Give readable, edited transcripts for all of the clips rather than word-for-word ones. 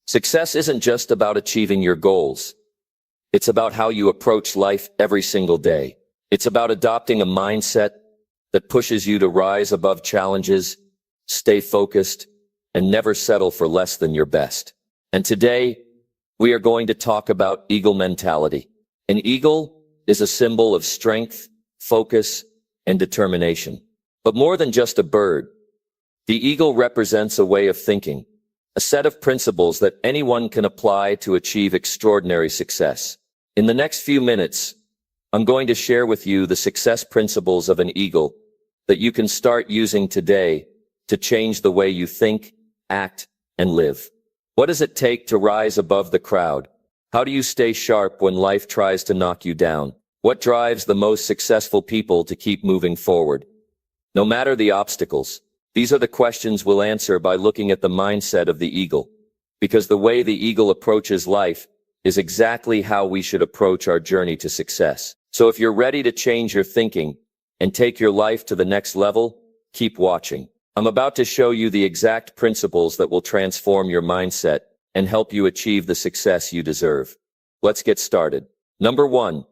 Success isn't just about achieving your goals. It's about how you approach life every single day. It's about adopting a mindset that pushes you to rise above challenges, stay focused, and never settle for less than your best. And today, we are going to talk about eagle mentality. An eagle is a symbol of strength, focus, and determination. But more than just a bird, the eagle represents a way of thinking, a set of principles that anyone can apply to achieve extraordinary success. In the next few minutes, I'm going to share with you the success principles of an eagle that you can start using today to change the way you think, act, and live. What does it take to rise above the crowd? How do you stay sharp when life tries to knock you down? What drives the most successful people to keep moving forward? No matter the obstacles, these are the questions we'll answer by looking at the mindset of the eagle. Because the way the eagle approaches life is exactly how we should approach our journey to success. So if you're ready to change your thinking and take your life to the next level, keep watching. I'm about to show you the exact principles that will transform your mindset and help you achieve the success you deserve. Let's get started. Number 1,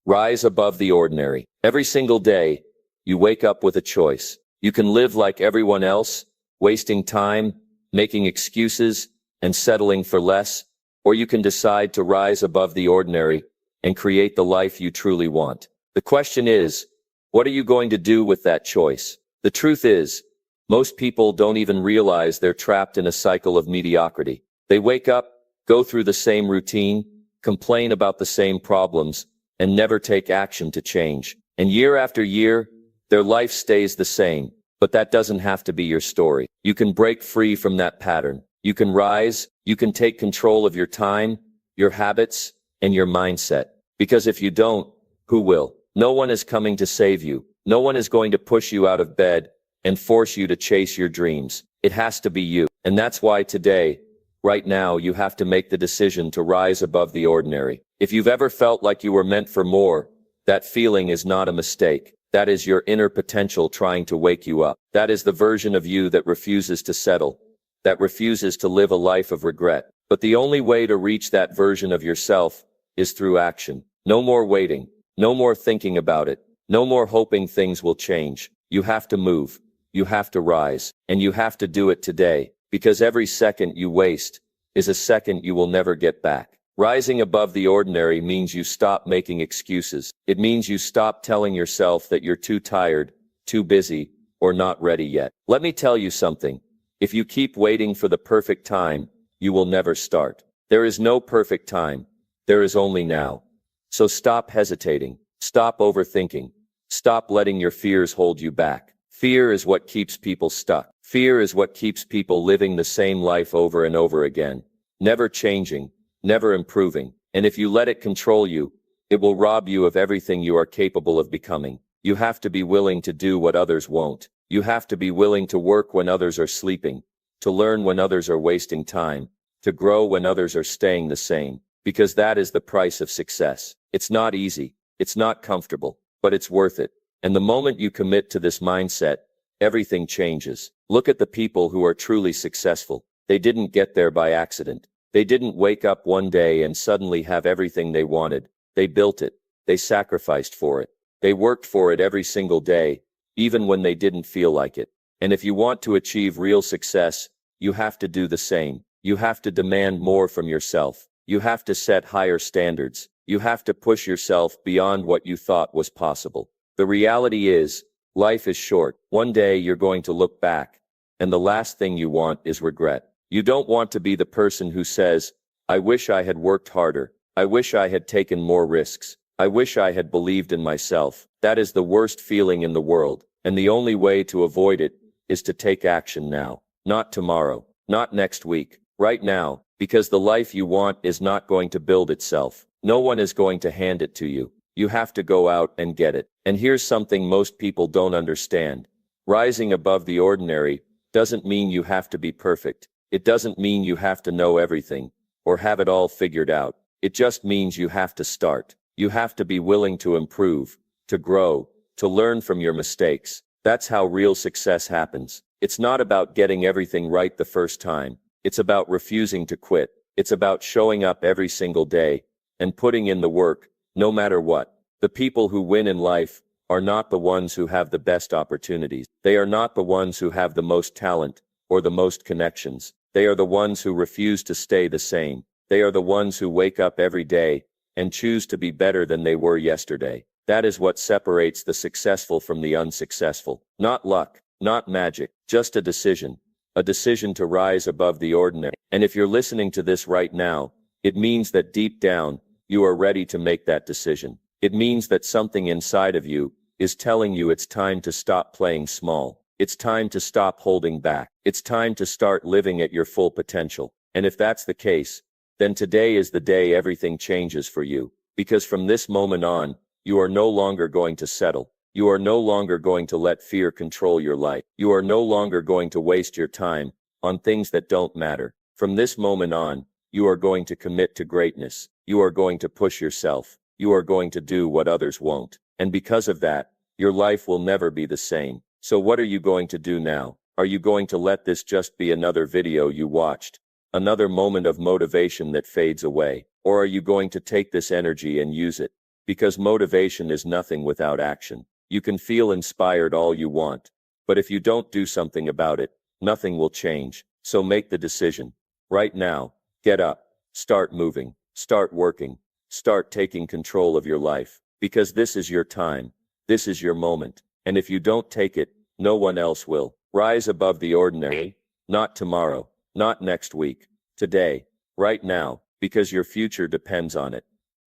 rise above the ordinary. Every single day, you wake up with a choice. You can live like everyone else, wasting time, making excuses, and settling for less, or you can decide to rise above the ordinary and create the life you truly want. The question is, what are you going to do with that choice? The truth is, most people don't even realize they're trapped in a cycle of mediocrity. They wake up, go through the same routine, complain about the same problems, and never take action to change. And year after year, their life stays the same. But that doesn't have to be your story. You can break free from that pattern. You can rise, you can take control of your time, your habits, and your mindset. Because if you don't, who will? No one is coming to save you. No one is going to push you out of bed and force you to chase your dreams. It has to be you. And that's why today, right now, you have to make the decision to rise above the ordinary. If you've ever felt like you were meant for more, that feeling is not a mistake. That is your inner potential trying to wake you up. That is the version of you that refuses to settle, that refuses to live a life of regret. But the only way to reach that version of yourself is through action. No more waiting. No more thinking about it. No more hoping things will change. You have to move. You have to rise. And you have to do it today. Because every second you waste is a second you will never get back. Rising above the ordinary means you stop making excuses. It means you stop telling yourself that you're too tired, too busy, or not ready yet. Let me tell you something. If you keep waiting for the perfect time, you will never start. There is no perfect time. There is only now. So stop hesitating. Stop overthinking. Stop letting your fears hold you back. Fear is what keeps people stuck. Fear is what keeps people living the same life over and over again, never changing, never improving. And if you let it control you, it will rob you of everything you are capable of becoming. You have to be willing to do what others won't. You have to be willing to work when others are sleeping, to learn when others are wasting time, to grow when others are staying the same. Because that is the price of success. It's not easy. It's not comfortable, but it's worth it. And the moment you commit to this mindset, everything changes. Look at the people who are truly successful. They didn't get there by accident. They didn't wake up one day and suddenly have everything they wanted. They built it. They sacrificed for it. They worked for it every single day, even when they didn't feel like it. And if you want to achieve real success, you have to do the same. You have to demand more from yourself. You have to set higher standards. You have to push yourself beyond what you thought was possible. The reality is, life is short. One day you're going to look back, and the last thing you want is regret. You don't want to be the person who says, I wish I had worked harder. I wish I had taken more risks. I wish I had believed in myself. That is the worst feeling in the world, and the only way to avoid it is to take action now. Not tomorrow, not next week, right now, because the life you want is not going to build itself. No one is going to hand it to you. You have to go out and get it. And here's something most people don't understand. Rising above the ordinary doesn't mean you have to be perfect. It doesn't mean you have to know everything or have it all figured out. It just means you have to start. You have to be willing to improve, to grow, to learn from your mistakes. That's how real success happens. It's not about getting everything right the first time. It's about refusing to quit. It's about showing up every single day and putting in the work, no matter what. The people who win in life are not the ones who have the best opportunities. They are not the ones who have the most talent or the most connections. They are the ones who refuse to stay the same. They are the ones who wake up every day and choose to be better than they were yesterday. That is what separates the successful from the unsuccessful. Not luck, not magic, just a decision. A decision to rise above the ordinary. And if you're listening to this right now, it means that deep down, you are ready to make that decision. It means that something inside of you is telling you it's time to stop playing small. It's time to stop holding back. It's time to start living at your full potential. And if that's the case, then today is the day everything changes for you. Because from this moment on, you are no longer going to settle. You are no longer going to let fear control your life. You are no longer going to waste your time on things that don't matter. From this moment on, you are going to commit to greatness. You are going to push yourself. You are going to do what others won't. And because of that, your life will never be the same. So what are you going to do now? Are you going to let this just be another video you watched? Another moment of motivation that fades away? Or are you going to take this energy and use it? Because motivation is nothing without action. You can feel inspired all you want, but if you don't do something about it, nothing will change. So make the decision. Right now, get up, start moving, start working, start taking control of your life. Because this is your time. This is your moment. And if you don't take it, no one else will. Rise above the ordinary. Not tomorrow, not next week. Today, right now, because your future depends on it.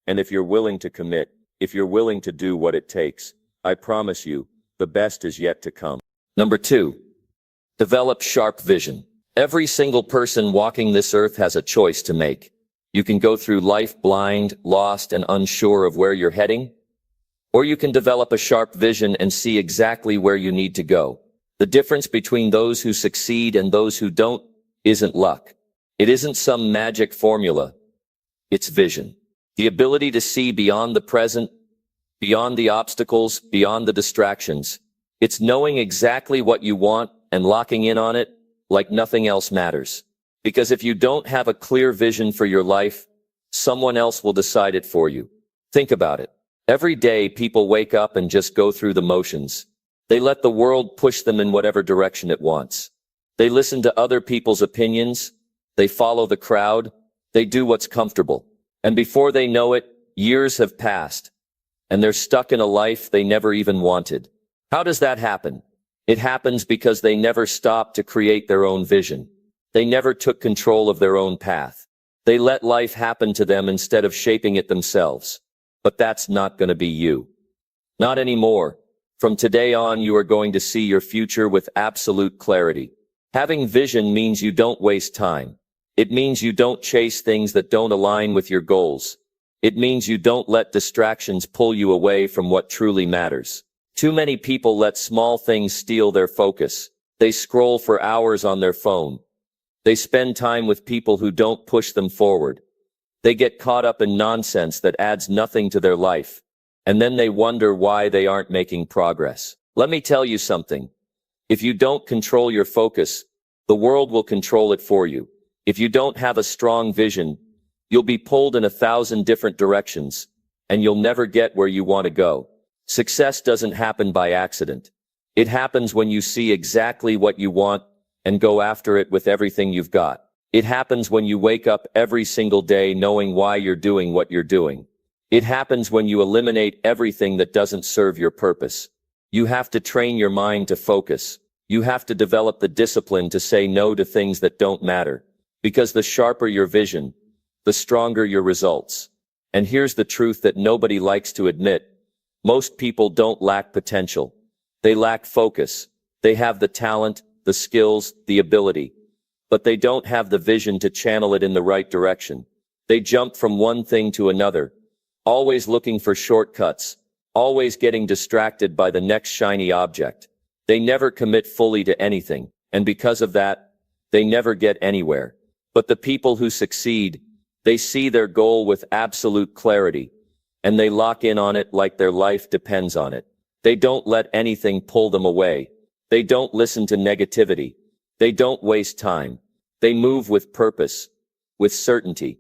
And if you're willing to commit, if you're willing to do what it takes, I promise you, the best is yet to come. Number 2. Develop sharp vision. Every single person walking this earth has a choice to make. You can go through life blind, lost, and unsure of where you're heading, or you can develop a sharp vision and see exactly where you need to go. The difference between those who succeed and those who don't isn't luck. It isn't some magic formula. It's vision. The ability to see beyond the present, beyond the obstacles, beyond the distractions. It's knowing exactly what you want and locking in on it like nothing else matters. Because if you don't have a clear vision for your life, someone else will decide it for you. Think about it. Every day people wake up and just go through the motions. They let the world push them in whatever direction it wants. They listen to other people's opinions. They follow the crowd. They do what's comfortable. And before they know it, years have passed. And they're stuck in a life they never even wanted. How does that happen? It happens because they never stopped to create their own vision. They never took control of their own path. They let life happen to them instead of shaping it themselves. But that's not going to be you. Not anymore. From today on, you are going to see your future with absolute clarity. Having vision means you don't waste time. It means you don't chase things that don't align with your goals. It means you don't let distractions pull you away from what truly matters. Too many people let small things steal their focus. They scroll for hours on their phone. They spend time with people who don't push them forward. They get caught up in nonsense that adds nothing to their life. And then they wonder why they aren't making progress. Let me tell you something. If you don't control your focus, the world will control it for you. If you don't have a strong vision, you'll be pulled in 1,000 different directions, and you'll never get where you want to go. Success doesn't happen by accident. It happens when you see exactly what you want and go after it with everything you've got. It happens when you wake up every single day knowing why you're doing what you're doing. It happens when you eliminate everything that doesn't serve your purpose. You have to train your mind to focus. You have to develop the discipline to say no to things that don't matter. Because the sharper your vision, the stronger your results. And here's the truth that nobody likes to admit. Most people don't lack potential. They lack focus. They have the talent, the skills, the ability. But they don't have the vision to channel it in the right direction. They jump from one thing to another, always looking for shortcuts, always getting distracted by the next shiny object. They never commit fully to anything, and because of that, they never get anywhere. But the people who succeed, they see their goal with absolute clarity, and they lock in on it like their life depends on it. They don't let anything pull them away. They don't listen to negativity. They don't waste time. They move with purpose, with certainty,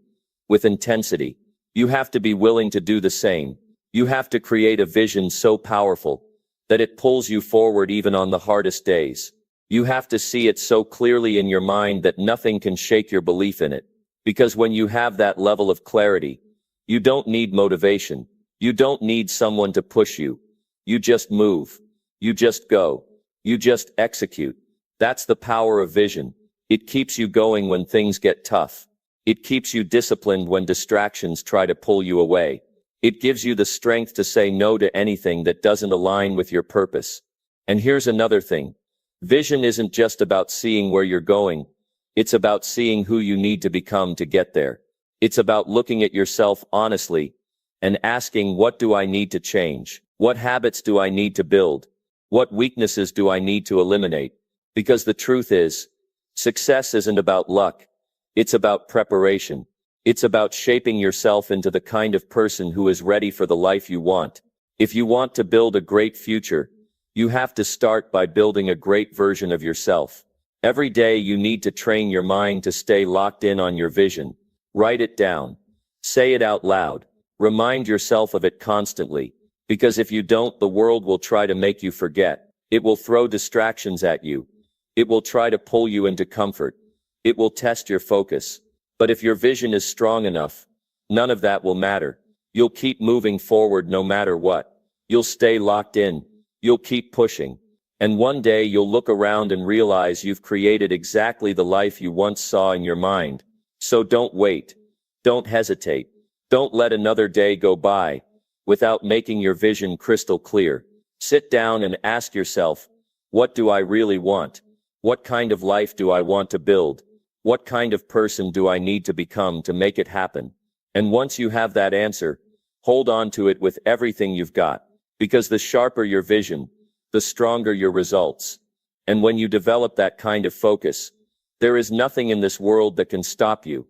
with intensity. You have to be willing to do the same. You have to create a vision so powerful that it pulls you forward even on the hardest days. You have to see it so clearly in your mind that nothing can shake your belief in it. Because when you have that level of clarity, you don't need motivation. You don't need someone to push you. You just move. You just go. You just execute. That's the power of vision. It keeps you going when things get tough. It keeps you disciplined when distractions try to pull you away. It gives you the strength to say no to anything that doesn't align with your purpose. And here's another thing. Vision isn't just about seeing where you're going. It's about seeing who you need to become to get there. It's about looking at yourself honestly and asking, what do I need to change? What habits do I need to build? What weaknesses do I need to eliminate? Because the truth is, success isn't about luck. It's about preparation. It's about shaping yourself into the kind of person who is ready for the life you want. If you want to build a great future, you have to start by building a great version of yourself. Every day you need to train your mind to stay locked in on your vision. Write it down. Say it out loud. Remind yourself of it constantly. Because if you don't, the world will try to make you forget. It will throw distractions at you. It will try to pull you into comfort. It will test your focus. But if your vision is strong enough, none of that will matter. You'll keep moving forward no matter what. You'll stay locked in. You'll keep pushing. And one day you'll look around and realize you've created exactly the life you once saw in your mind. So don't wait. Don't hesitate. Don't let another day go by without making your vision crystal clear. Sit down and ask yourself, what do I really want? What kind of life do I want to build? What kind of person do I need to become to make it happen? And once you have that answer, hold on to it with everything you've got. Because the sharper your vision, the stronger your results. And when you develop that kind of focus, there is nothing in this world that can stop you.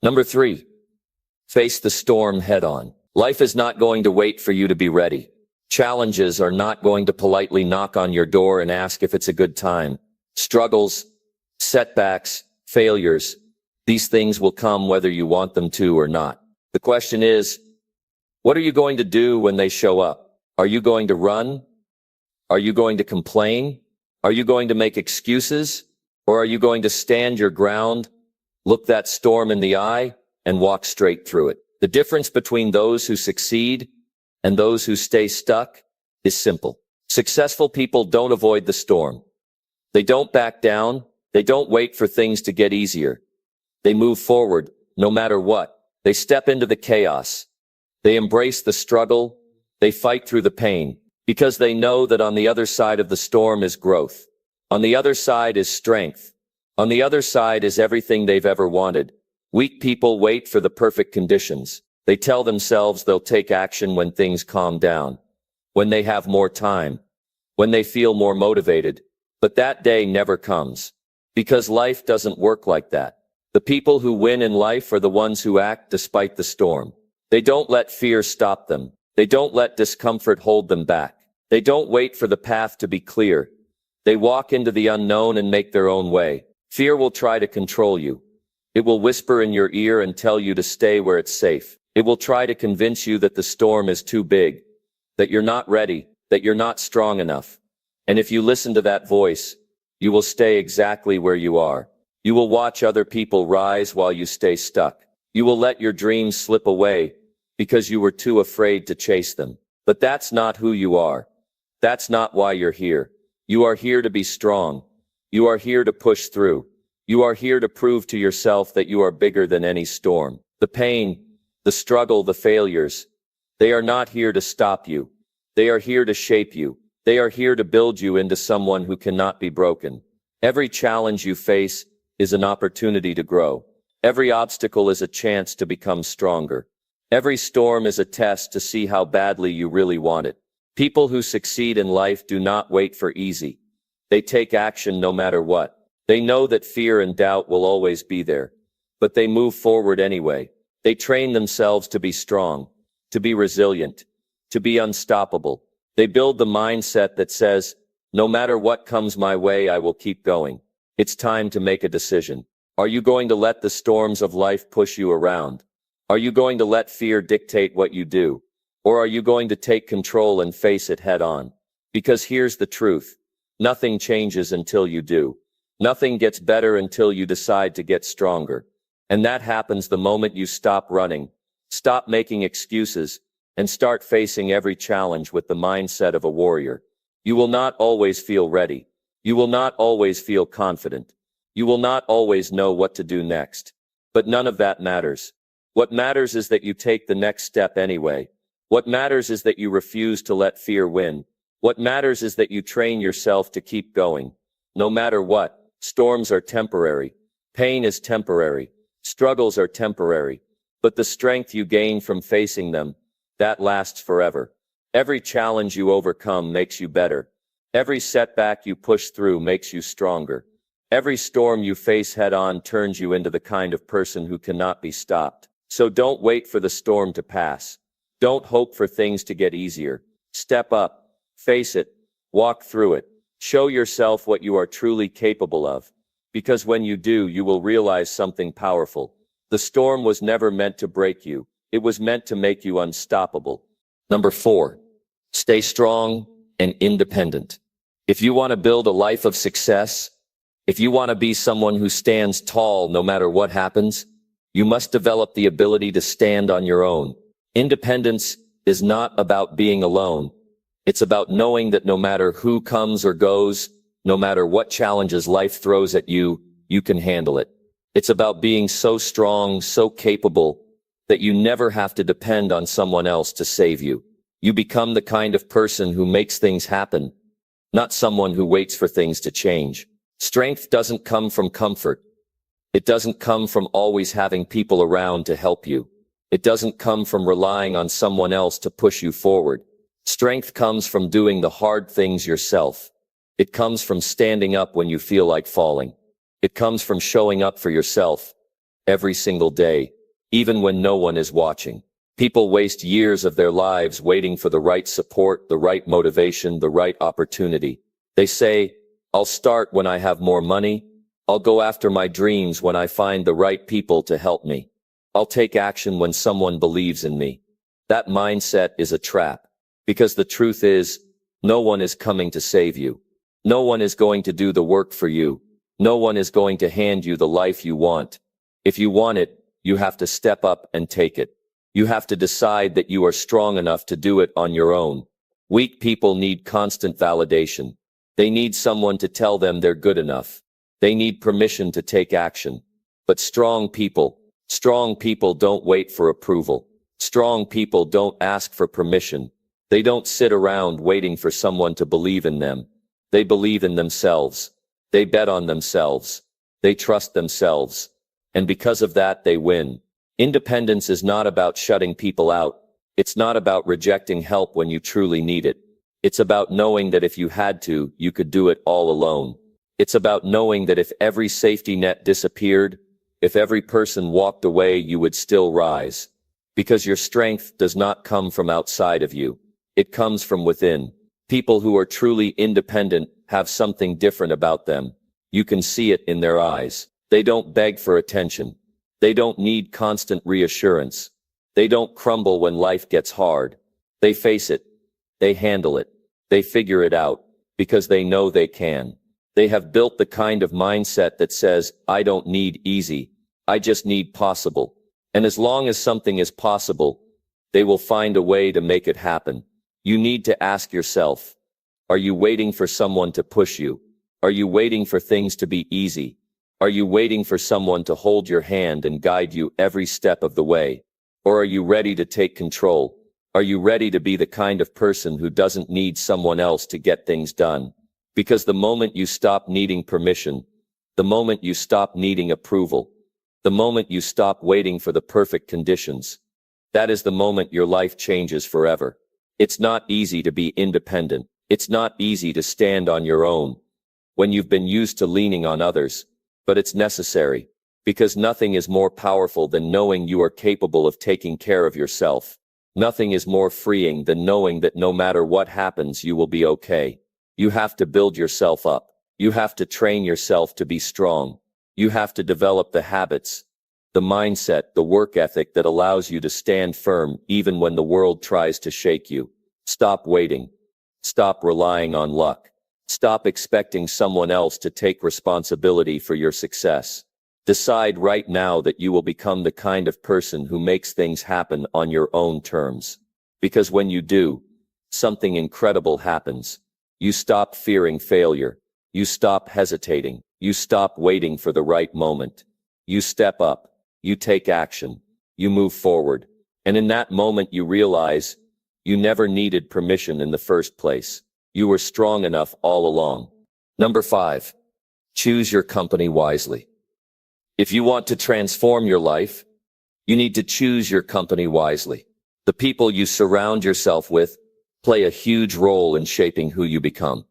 Number 3, face the storm head on. Life is not going to wait for you to be ready. Challenges are not going to politely knock on your door and ask if it's a good time. Struggles, setbacks, failures, these things will come whether you want them to or not. The question is, what are you going to do when they show up? Are you going to run? Are you going to complain? Are you going to make excuses? Or are you going to stand your ground, look that storm in the eye, and walk straight through it? The difference between those who succeed and those who stay stuck is simple. Successful people don't avoid the storm. They don't back down. They don't wait for things to get easier. They move forward, no matter what. They step into the chaos. They embrace the struggle. They fight through the pain, because they know that on the other side of the storm is growth. On the other side is strength. On the other side is everything they've ever wanted. Weak people wait for the perfect conditions. They tell themselves they'll take action when things calm down, when they have more time, when they feel more motivated. But that day never comes, because life doesn't work like that. The people who win in life are the ones who act despite the storm. They don't let fear stop them. They don't let discomfort hold them back. They don't wait for the path to be clear. They walk into the unknown and make their own way. Fear will try to control you. It will whisper in your ear and tell you to stay where it's safe. It will try to convince you that the storm is too big, that you're not ready, that you're not strong enough. And if you listen to that voice, you will stay exactly where you are. You will watch other people rise while you stay stuck. You will let your dreams slip away because you were too afraid to chase them. But that's not who you are. That's not why you're here. You are here to be strong. You are here to push through. You are here to prove to yourself that you are bigger than any storm. The pain, the struggle, the failures, they are not here to stop you. They are here to shape you. They are here to build you into someone who cannot be broken. Every challenge you face is an opportunity to grow. Every obstacle is a chance to become stronger. Every storm is a test to see how badly you really want it. People who succeed in life do not wait for easy. They take action no matter what. They know that fear and doubt will always be there, but they move forward anyway. They train themselves to be strong, to be resilient, to be unstoppable. They build the mindset that says, no matter what comes my way, I will keep going. It's time to make a decision. Are you going to let the storms of life push you around? Are you going to let fear dictate what you do? Or are you going to take control and face it head on? Because here's the truth. Nothing changes until you do. Nothing gets better until you decide to get stronger. And that happens the moment you stop running, stop making excuses, and start facing every challenge with the mindset of a warrior. You will not always feel ready. You will not always feel confident. You will not always know what to do next. But none of that matters. What matters is that you take the next step anyway. What matters is that you refuse to let fear win. What matters is that you train yourself to keep going. No matter what, storms are temporary. Pain is temporary. Struggles are temporary. But the strength you gain from facing them, that lasts forever. Every challenge you overcome makes you better. Every setback you push through makes you stronger. Every storm you face head-on turns you into the kind of person who cannot be stopped. So don't wait for the storm to pass. Don't hope for things to get easier. Step up, face it, walk through it. Show yourself what you are truly capable of. Because when you do, you will realize something powerful. The storm was never meant to break you. It was meant to make you unstoppable. Number 4, stay strong and independent. If you want to build a life of success, if you want to be someone who stands tall no matter what happens, you must develop the ability to stand on your own. Independence is not about being alone. It's about knowing that no matter who comes or goes, no matter what challenges life throws at you, you can handle it. It's about being so strong, so capable, that you never have to depend on someone else to save you. You become the kind of person who makes things happen, not someone who waits for things to change. Strength doesn't come from comfort. It doesn't come from always having people around to help you. It doesn't come from relying on someone else to push you forward. Strength comes from doing the hard things yourself. It comes from standing up when you feel like falling. It comes from showing up for yourself every single day, even when no one is watching. People waste years of their lives waiting for the right support, the right motivation, the right opportunity. They say, I'll start when I have more money. I'll go after my dreams when I find the right people to help me. I'll take action when someone believes in me. That mindset is a trap. Because the truth is, no one is coming to save you. No one is going to do the work for you. No one is going to hand you the life you want. If you want it, you have to step up and take it. You have to decide that you are strong enough to do it on your own. Weak people need constant validation. They need someone to tell them they're good enough. They need permission to take action. But strong people don't wait for approval. Strong people don't ask for permission. They don't sit around waiting for someone to believe in them. They believe in themselves. They bet on themselves. They trust themselves. And because of that, they win. Independence is not about shutting people out. It's not about rejecting help when you truly need it. It's about knowing that if you had to, you could do it all alone. It's about knowing that if every safety net disappeared, if every person walked away, you would still rise. Because your strength does not come from outside of you. It comes from within. People who are truly independent have something different about them. You can see it in their eyes. They don't beg for attention. They don't need constant reassurance. They don't crumble when life gets hard. They face it. They handle it. They figure it out because they know they can. They have built the kind of mindset that says, I don't need easy. I just need possible. And as long as something is possible, they will find a way to make it happen. You need to ask yourself, are you waiting for someone to push you? Are you waiting for things to be easy? Are you waiting for someone to hold your hand and guide you every step of the way? Or are you ready to take control? Are you ready to be the kind of person who doesn't need someone else to get things done? Because the moment you stop needing permission, the moment you stop needing approval, the moment you stop waiting for the perfect conditions, that is the moment your life changes forever. It's not easy to be independent. It's not easy to stand on your own when you've been used to leaning on others, but it's necessary because nothing is more powerful than knowing you are capable of taking care of yourself. Nothing is more freeing than knowing that no matter what happens, you will be okay. You have to build yourself up. You have to train yourself to be strong. You have to develop the habits, the mindset, the work ethic that allows you to stand firm even when the world tries to shake you. Stop waiting. Stop relying on luck. Stop expecting someone else to take responsibility for your success. Decide right now that you will become the kind of person who makes things happen on your own terms. Because when you do, something incredible happens. You stop fearing failure. You stop hesitating. You stop waiting for the right moment. You step up. You take action. You move forward. And in that moment you realize you never needed permission in the first place. You were strong enough all along. Number 5. Choose your company wisely. If you want to transform your life, you need to choose your company wisely. The people you surround yourself with play a huge role in shaping who you become.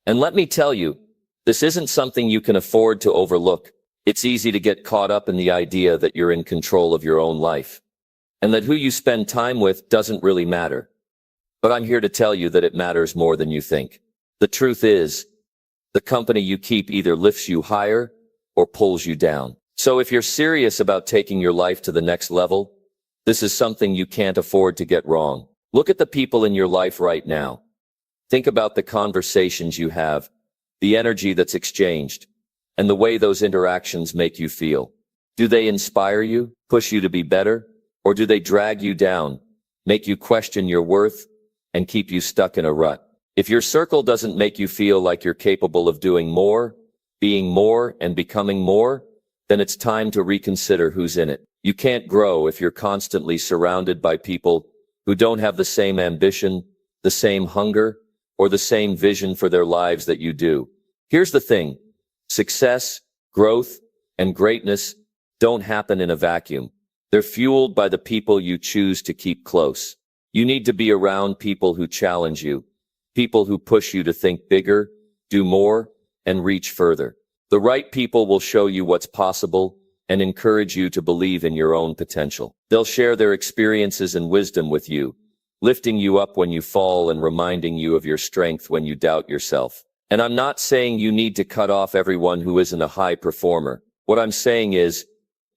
And let me tell you, this isn't something you can afford to overlook. It's easy to get caught up in the idea that you're in control of your own life, and that who you spend time with doesn't really matter. But I'm here to tell you that it matters more than you think. The truth is, the company you keep either lifts you higher or pulls you down. So if you're serious about taking your life to the next level, this is something you can't afford to get wrong. Look at the people in your life right now. Think about the conversations you have, the energy that's exchanged, and the way those interactions make you feel. Do they inspire you, push you to be better, or do they drag you down, make you question your worth, and keep you stuck in a rut? If your circle doesn't make you feel like you're capable of doing more, being more, and becoming more, then it's time to reconsider who's in it. You can't grow if you're constantly surrounded by people who don't have the same ambition, the same hunger, or the same vision for their lives that you do. Here's the thing. Success, growth, and greatness don't happen in a vacuum. They're fueled by the people you choose to keep close. You need to be around people who challenge you, people who push you to think bigger, do more, and reach further. The right people will show you what's possible and encourage you to believe in your own potential. They'll share their experiences and wisdom with you, lifting you up when you fall and reminding you of your strength when you doubt yourself. And I'm not saying you need to cut off everyone who isn't a high performer. What I'm saying is,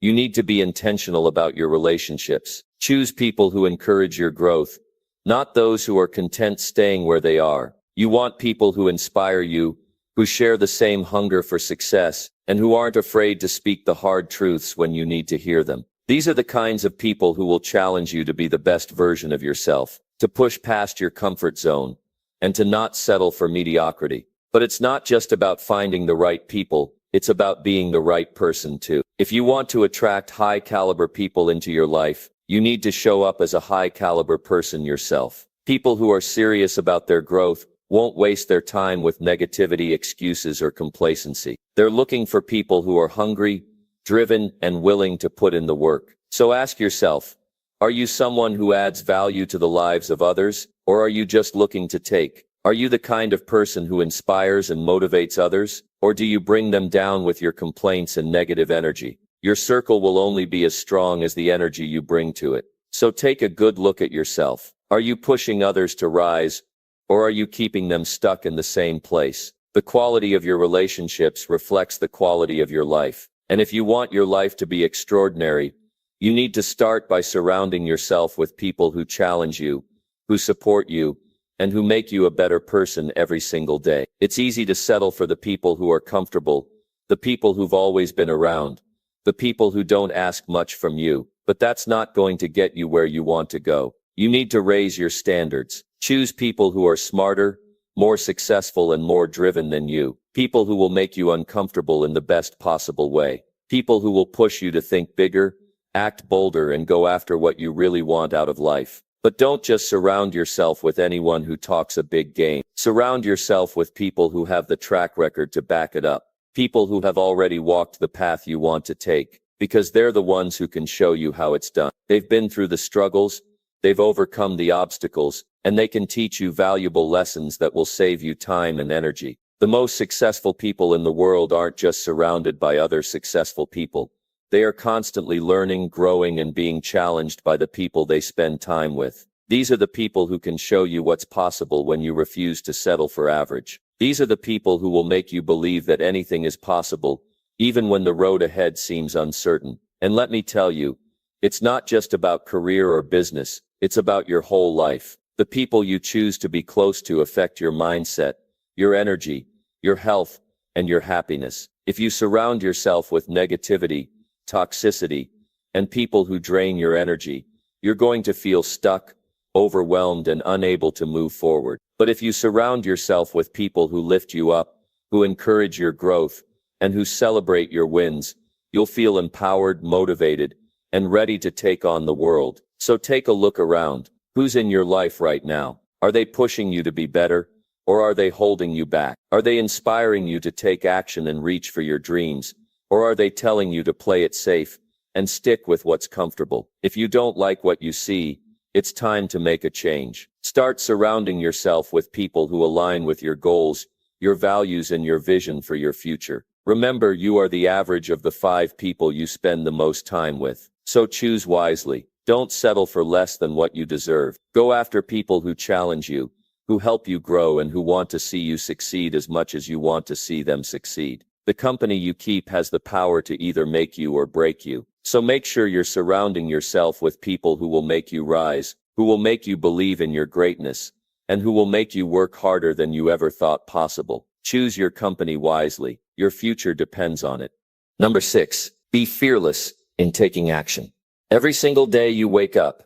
you need to be intentional about your relationships. Choose people who encourage your growth, not those who are content staying where they are. You want people who inspire you, who share the same hunger for success, and who aren't afraid to speak the hard truths when you need to hear them. These are the kinds of people who will challenge you to be the best version of yourself, to push past your comfort zone, and to not settle for mediocrity. But it's not just about finding the right people, it's about being the right person too. If you want to attract high-caliber people into your life, you need to show up as a high-caliber person yourself. People who are serious about their growth won't waste their time with negativity, excuses, or complacency. They're looking for people who are hungry, driven, and willing to put in the work. So ask yourself, are you someone who adds value to the lives of others, or are you just looking to take? Are you the kind of person who inspires and motivates others, or do you bring them down with your complaints and negative energy? Your circle will only be as strong as the energy you bring to it. So take a good look at yourself. Are you pushing others to rise, or are you keeping them stuck in the same place? The quality of your relationships reflects the quality of your life. And if you want your life to be extraordinary, you need to start by surrounding yourself with people who challenge you, who support you, and who make you a better person every single day. It's easy to settle for the people who are comfortable, the people who've always been around, the people who don't ask much from you, but that's not going to get you where you want to go. You need to raise your standards. Choose people who are smarter, more successful, and more driven than you. People who will make you uncomfortable in the best possible way. People who will push you to think bigger, act bolder, and go after what you really want out of life. But don't just surround yourself with anyone who talks a big game. Surround yourself with people who have the track record to back it up. People who have already walked the path you want to take, because they're the ones who can show you how it's done. They've been through the struggles, they've overcome the obstacles, and they can teach you valuable lessons that will save you time and energy. The most successful people in the world aren't just surrounded by other successful people. They are constantly learning, growing, and being challenged by the people they spend time with. These are the people who can show you what's possible when you refuse to settle for average. These are the people who will make you believe that anything is possible, even when the road ahead seems uncertain. And let me tell you, it's not just about career or business, it's about your whole life. The people you choose to be close to affect your mindset, your energy, your health, and your happiness. If you surround yourself with negativity, toxicity, and people who drain your energy, you're going to feel stuck, overwhelmed, and unable to move forward. But if you surround yourself with people who lift you up, who encourage your growth, and who celebrate your wins, you'll feel empowered, motivated, and ready to take on the world. So take a look around. Who's in your life right now? Are they pushing you to be better, or are they holding you back? Are they inspiring you to take action and reach for your dreams, or are they telling you to play it safe and stick with what's comfortable? If you don't like what you see, it's time to make a change. Start surrounding yourself with people who align with your goals, your values, and your vision for your future. Remember, you are the average of the 5 people you spend the most time with. So choose wisely. Don't settle for less than what you deserve. Go after people who challenge you, who help you grow, and who want to see you succeed as much as you want to see them succeed. The company you keep has the power to either make you or break you. So make sure you're surrounding yourself with people who will make you rise, who will make you believe in your greatness, and who will make you work harder than you ever thought possible. Choose your company wisely. Your future depends on it. Number 6, be fearless in taking action. Every single day you wake up,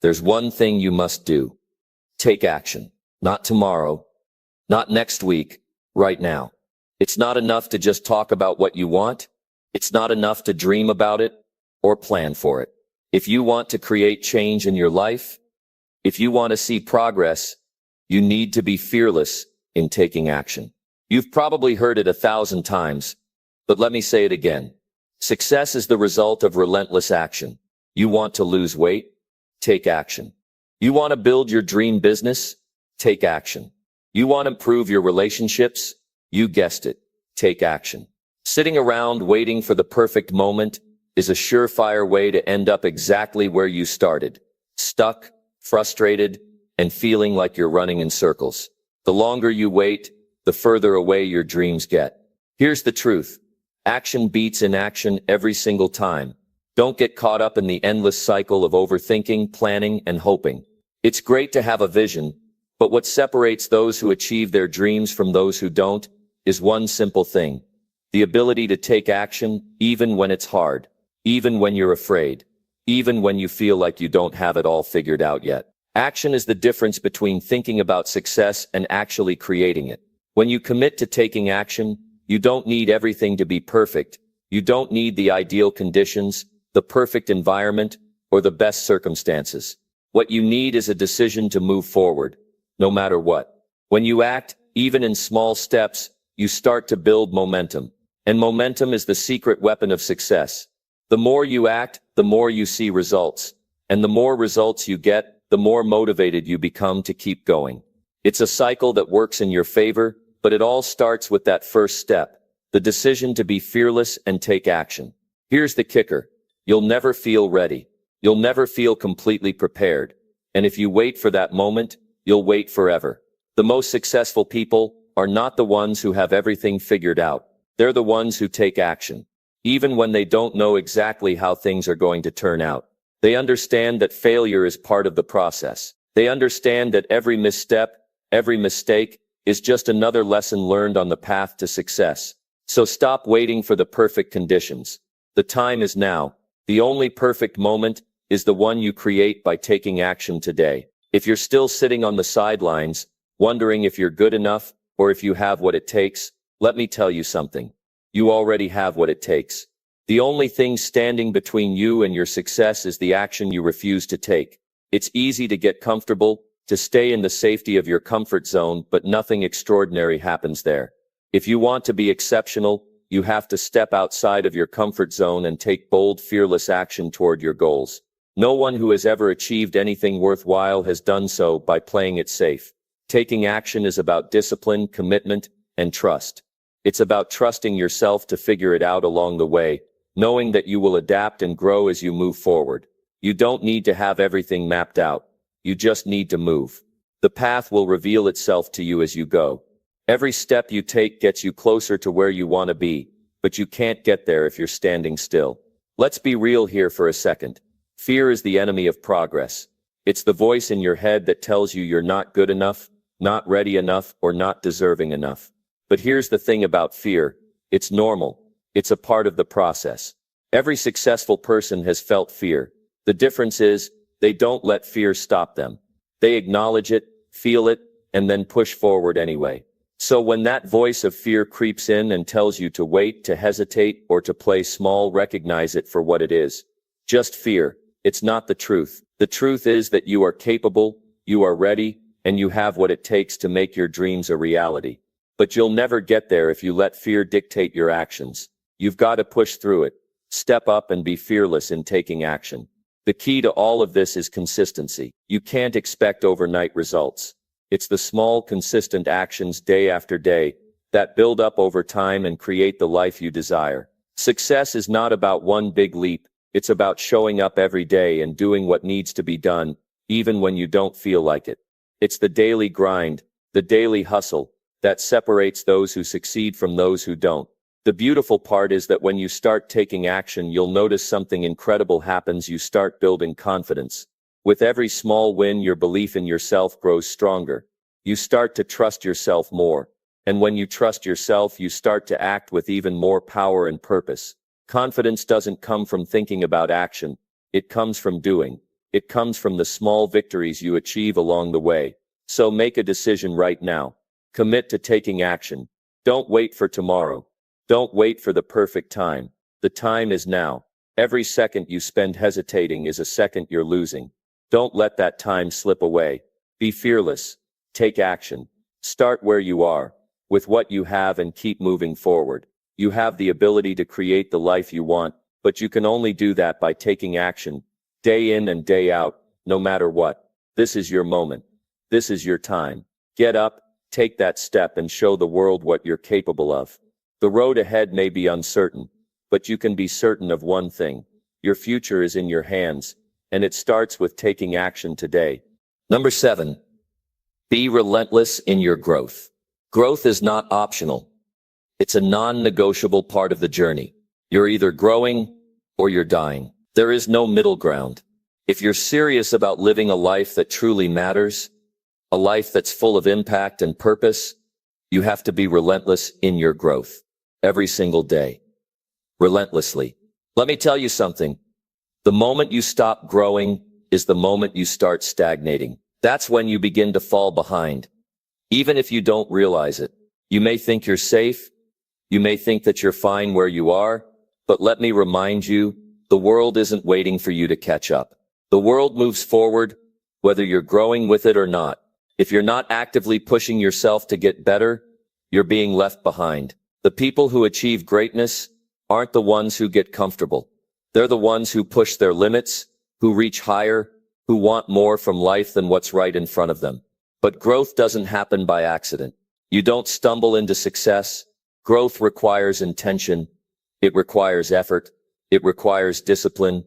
there's one thing you must do. Take action. Not tomorrow, not next week, right now. It's not enough to just talk about what you want. It's not enough to dream about it or plan for it. If you want to create change in your life, if you want to see progress, you need to be fearless in taking action. You've probably heard it 1,000 times, but let me say it again. Success is the result of relentless action. You want to lose weight? Take action. You want to build your dream business? Take action. You want to improve your relationships? You guessed it. Take action. Sitting around waiting for the perfect moment is a surefire way to end up exactly where you started. Stuck, frustrated, and feeling like you're running in circles. The longer you wait, the further away your dreams get. Here's the truth. Action beats inaction every single time. Don't get caught up in the endless cycle of overthinking, planning, and hoping. It's great to have a vision, but what separates those who achieve their dreams from those who don't is one simple thing: the ability to take action even when it's hard, even when you're afraid, even when you feel like you don't have it all figured out yet. Action is the difference between thinking about success and actually creating it. When you commit to taking action, you don't need everything to be perfect. You don't need the ideal conditions, the perfect environment, or the best circumstances. What you need is a decision to move forward, no matter what. When you act, even in small steps, you start to build momentum. And momentum is the secret weapon of success. The more you act, the more you see results. And the more results you get, the more motivated you become to keep going. It's a cycle that works in your favor, but it all starts with that first step, the decision to be fearless and take action. Here's the kicker. You'll never feel ready. You'll never feel completely prepared. And if you wait for that moment, you'll wait forever. The most successful people are not the ones who have everything figured out. They're the ones who take action. Even when they don't know exactly how things are going to turn out. They understand that failure is part of the process. They understand that every misstep, every mistake, is just another lesson learned on the path to success. So stop waiting for the perfect conditions. The time is now. The only perfect moment is the one you create by taking action today. If you're still sitting on the sidelines, wondering if you're good enough or if you have what it takes, let me tell you something. You already have what it takes. The only thing standing between you and your success is the action you refuse to take. It's easy to get comfortable, to stay in the safety of your comfort zone, but nothing extraordinary happens there. If you want to be exceptional, you have to step outside of your comfort zone and take bold, fearless action toward your goals. No one who has ever achieved anything worthwhile has done so by playing it safe. Taking action is about discipline, commitment, and trust. It's about trusting yourself to figure it out along the way, knowing that you will adapt and grow as you move forward. You don't need to have everything mapped out. You just need to move. The path will reveal itself to you as you go. Every step you take gets you closer to where you want to be, but but you can't get there if you're standing still. Let's be real here for a second. Fear is the enemy of progress. It's the voice in your head that tells you you're not good enough, not ready enough, or not deserving enough. But here's the thing about fear. It's normal. It's a part of the process. Every successful person has felt fear. The difference is, they don't let fear stop them. They acknowledge it, feel it, and then push forward anyway. So when that voice of fear creeps in and tells you to wait, to hesitate, or to play small, recognize it for what it is. Just fear. It's not the truth. The truth is that you are capable, you are ready, and you have what it takes to make your dreams a reality. But you'll never get there if you let fear dictate your actions. You've got to push through it. Step up and be fearless in taking action. The key to all of this is consistency. You can't expect overnight results. It's the small, consistent actions day after day that build up over time and create the life you desire. Success is not about one big leap. It's about showing up every day and doing what needs to be done, even when you don't feel like it. It's the daily grind, the daily hustle, that separates those who succeed from those who don't. The beautiful part is that when you start taking action, you'll notice something incredible happens. You start building confidence. With every small win, your belief in yourself grows stronger. You start to trust yourself more. And when you trust yourself, you start to act with even more power and purpose. Confidence doesn't come from thinking about action. It comes from doing. It comes from the small victories you achieve along the way. So make a decision right now. Commit to taking action. Don't wait for tomorrow. Don't wait for the perfect time. The time is now. Every second you spend hesitating is a second you're losing. Don't let that time slip away. Be fearless. Take action. Start where you are, with what you have, and keep moving forward. You have the ability to create the life you want, but you can only do that by taking action, day in and day out, no matter what. This is your moment. This is your time. Get up, take that step, and show the world what you're capable of. The road ahead may be uncertain, but you can be certain of one thing. Your future is in your hands, and it starts with taking action today. Number 7. Be relentless in your growth. Growth is not optional. It's a non-negotiable part of the journey. You're either growing or you're dying. There is no middle ground. If you're serious about living a life that truly matters, a life that's full of impact and purpose, you have to be relentless in your growth. Every single day. Relentlessly. Let me tell you something. The moment you stop growing is the moment you start stagnating. That's when you begin to fall behind. Even if you don't realize it. You may think you're safe. You may think that you're fine where you are. But let me remind you, the world isn't waiting for you to catch up. The world moves forward, whether you're growing with it or not. If you're not actively pushing yourself to get better, you're being left behind. The people who achieve greatness aren't the ones who get comfortable. They're the ones who push their limits, who reach higher, who want more from life than what's right in front of them. But growth doesn't happen by accident. You don't stumble into success. Growth requires intention. It requires effort. It requires discipline.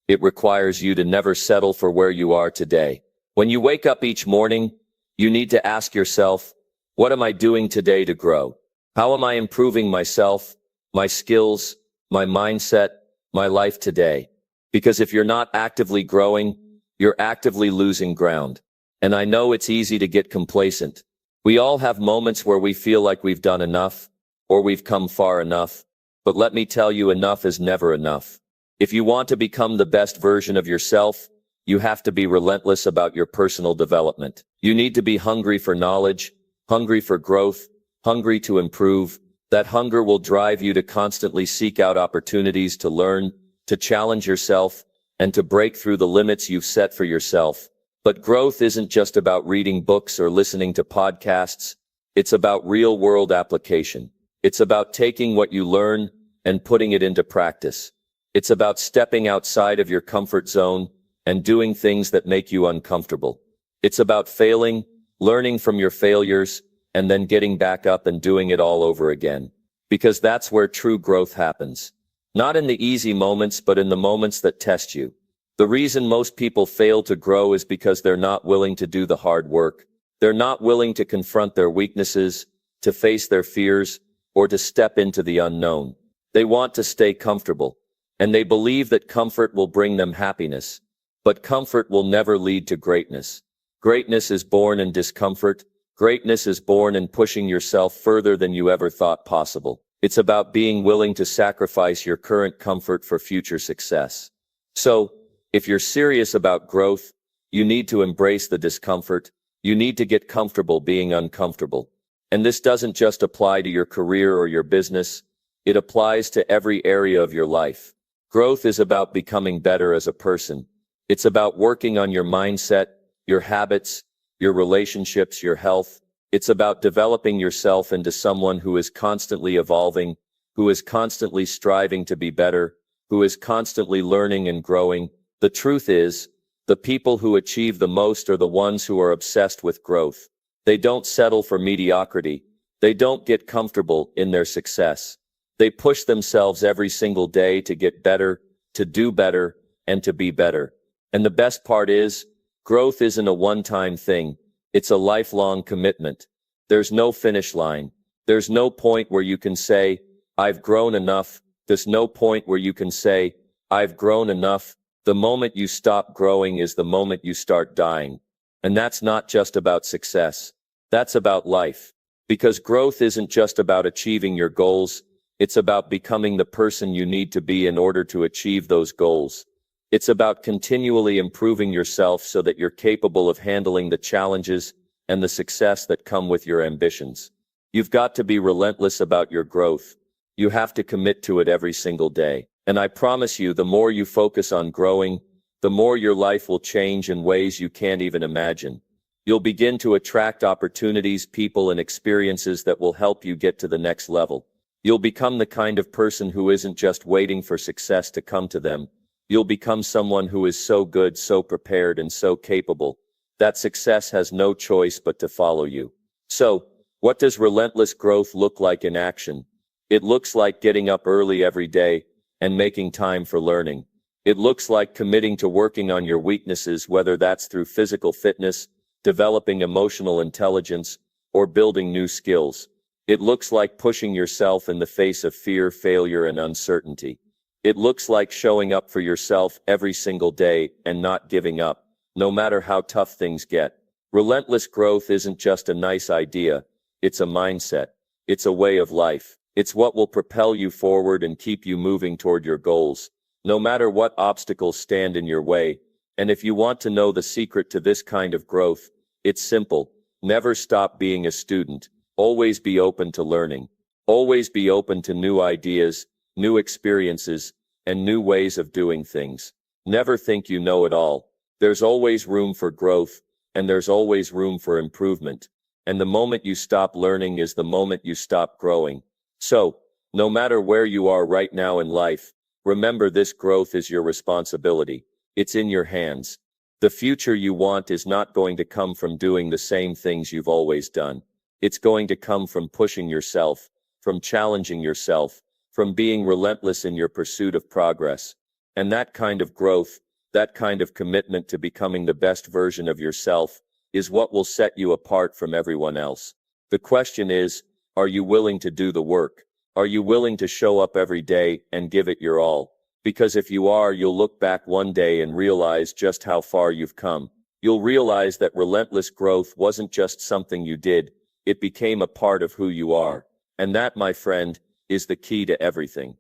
It requires you to never settle for where you are today. When you wake up each morning, you need to ask yourself, what am I doing today to grow? How am I improving myself, my skills, my mindset, my life today? Because if you're not actively growing, you're actively losing ground. And I know it's easy to get complacent. We all have moments where we feel like we've done enough, or we've come far enough. But let me tell you, enough is never enough. If you want to become the best version of yourself, you have to be relentless about your personal development. You need to be hungry for knowledge, hungry for growth, hungry to improve. That hunger will drive you to constantly seek out opportunities to learn, to challenge yourself, and to break through the limits you've set for yourself. But growth isn't just about reading books or listening to podcasts. It's about real-world application. It's about taking what you learn and putting it into practice. It's about stepping outside of your comfort zone and doing things that make you uncomfortable. It's about failing, learning from your failures, and then getting back up and doing it all over again. Because that's where true growth happens. Not in the easy moments, but in the moments that test you. The reason most people fail to grow is because they're not willing to do the hard work. They're not willing to confront their weaknesses, to face their fears, or to step into the unknown. They want to stay comfortable, and they believe that comfort will bring them happiness. But comfort will never lead to greatness. Greatness is born in discomfort. Greatness is born in pushing yourself further than you ever thought possible. It's about being willing to sacrifice your current comfort for future success. So, if you're serious about growth, you need to embrace the discomfort. You need to get comfortable being uncomfortable. And this doesn't just apply to your career or your business. It applies to every area of your life. Growth is about becoming better as a person. It's about working on your mindset, your habits, your relationships, your health. It's about developing yourself into someone who is constantly evolving, who is constantly striving to be better, who is constantly learning and growing. The truth is, the people who achieve the most are the ones who are obsessed with growth. They don't settle for mediocrity. They don't get comfortable in their success. They push themselves every single day to get better, to do better, and to be better. And the best part is, growth isn't a one-time thing. It's a lifelong commitment. There's no finish line. There's no point where you can say, I've grown enough. There's no point where you can say, I've grown enough. The moment you stop growing is the moment you start dying. And that's not just about success. That's about life. Because growth isn't just about achieving your goals. It's about becoming the person you need to be in order to achieve those goals. It's about continually improving yourself so that you're capable of handling the challenges and the success that come with your ambitions. You've got to be relentless about your growth. You have to commit to it every single day. And I promise you, the more you focus on growing, the more your life will change in ways you can't even imagine. You'll begin to attract opportunities, people, and experiences that will help you get to the next level. You'll become the kind of person who isn't just waiting for success to come to them. You'll become someone who is so good, so prepared, and so capable that success has no choice but to follow you. So, what does relentless growth look like in action? It looks like getting up early every day and making time for learning. It looks like committing to working on your weaknesses, whether that's through physical fitness, developing emotional intelligence, or building new skills. It looks like pushing yourself in the face of fear, failure, and uncertainty. It looks like showing up for yourself every single day and not giving up, no matter how tough things get. Relentless growth isn't just a nice idea. It's a mindset. It's a way of life. It's what will propel you forward and keep you moving toward your goals, no matter what obstacles stand in your way. And if you want to know the secret to this kind of growth, it's simple. Never stop being a student. Always be open to learning. Always be open to new ideas, new experiences, and new ways of doing things. Never think you know it all. There's always room for growth, and there's always room for improvement. And the moment you stop learning is the moment you stop growing. So, no matter where you are right now in life, remember this: growth is your responsibility. It's in your hands. The future you want is not going to come from doing the same things you've always done. It's going to come from pushing yourself, from challenging yourself, from being relentless in your pursuit of progress. And that kind of growth, that kind of commitment to becoming the best version of yourself, is what will set you apart from everyone else. The question is, are you willing to do the work? Are you willing to show up every day and give it your all? Because if you are, you'll look back one day and realize just how far you've come. You'll realize that relentless growth wasn't just something you did, it became a part of who you are. And that, my friend, is the key to everything.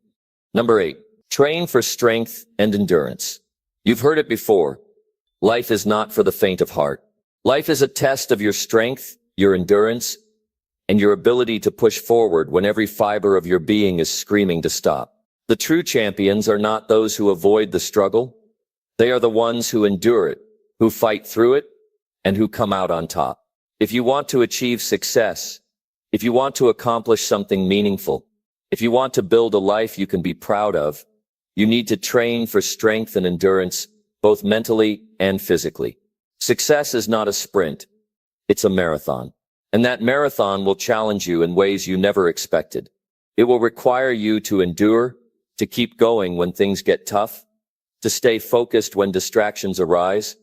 Number 8, train for strength and endurance. You've heard it before. Life is not for the faint of heart. Life is a test of your strength, your endurance, and your ability to push forward when every fiber of your being is screaming to stop. The true champions are not those who avoid the struggle. They are the ones who endure it, who fight through it, and who come out on top. If you want to achieve success, if you want to accomplish something meaningful, if you want to build a life you can be proud of, you need to train for strength and endurance, both mentally and physically. Success is not a sprint. It's a marathon. And that marathon will challenge you in ways you never expected. It will require you to endure, to keep going when things get tough, to stay focused when distractions arise,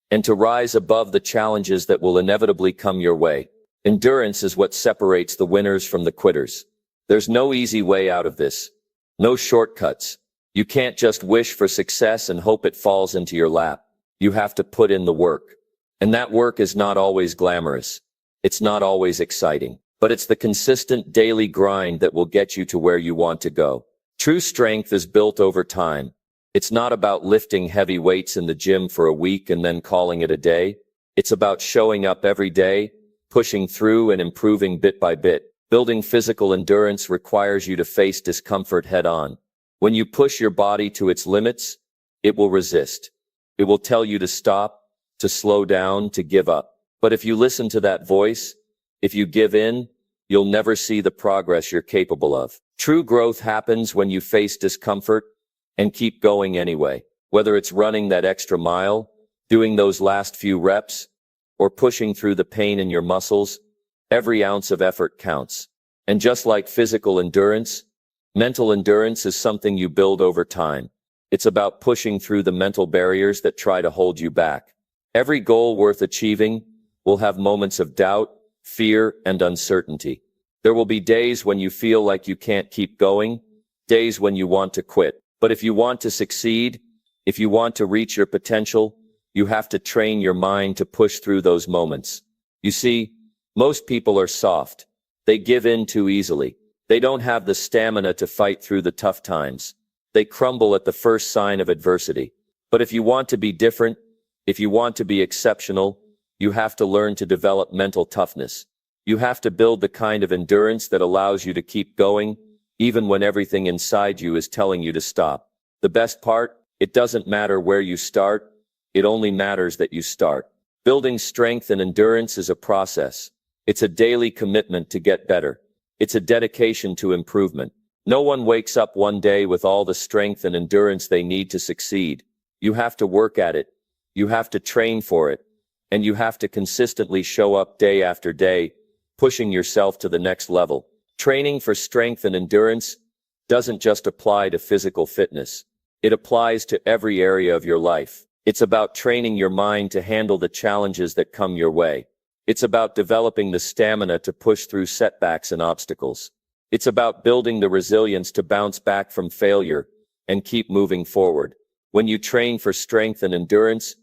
and to rise above the challenges that will inevitably come your way. Endurance is what separates the winners from the quitters. There's no easy way out of this. No shortcuts. You can't just wish for success and hope it falls into your lap. You have to put in the work. And that work is not always glamorous. It's not always exciting. But it's the consistent daily grind that will get you to where you want to go. True strength is built over time. It's not about lifting heavy weights in the gym for a week and then calling it a day. It's about showing up every day, pushing through and improving bit by bit. Building physical endurance requires you to face discomfort head on. When you push your body to its limits, it will resist. It will tell you to stop, to slow down, to give up. But if you listen to that voice, if you give in, you'll never see the progress you're capable of. True growth happens when you face discomfort and keep going anyway. Whether it's running that extra mile, doing those last few reps, or pushing through the pain in your muscles, every ounce of effort counts. And just like physical endurance, mental endurance is something you build over time. It's about pushing through the mental barriers that try to hold you back. Every goal worth achieving will have moments of doubt, fear, and uncertainty. There will be days when you feel like you can't keep going, days when you want to quit. But if you want to succeed, if you want to reach your potential, you have to train your mind to push through those moments. You see, most people are soft. They give in too easily. They don't have the stamina to fight through the tough times. They crumble at the first sign of adversity. But if you want to be different, if you want to be exceptional, you have to learn to develop mental toughness. You have to build the kind of endurance that allows you to keep going, even when everything inside you is telling you to stop. The best part, it doesn't matter where you start, it only matters that you start. Building strength and endurance is a process. It's a daily commitment to get better. It's a dedication to improvement. No one wakes up one day with all the strength and endurance they need to succeed. You have to work at it. You have to train for it. And you have to consistently show up day after day, pushing yourself to the next level. Training for strength and endurance doesn't just apply to physical fitness. It applies to every area of your life. It's about training your mind to handle the challenges that come your way. It's about developing the stamina to push through setbacks and obstacles. It's about building the resilience to bounce back from failure and keep moving forward. When you train for strength and endurance,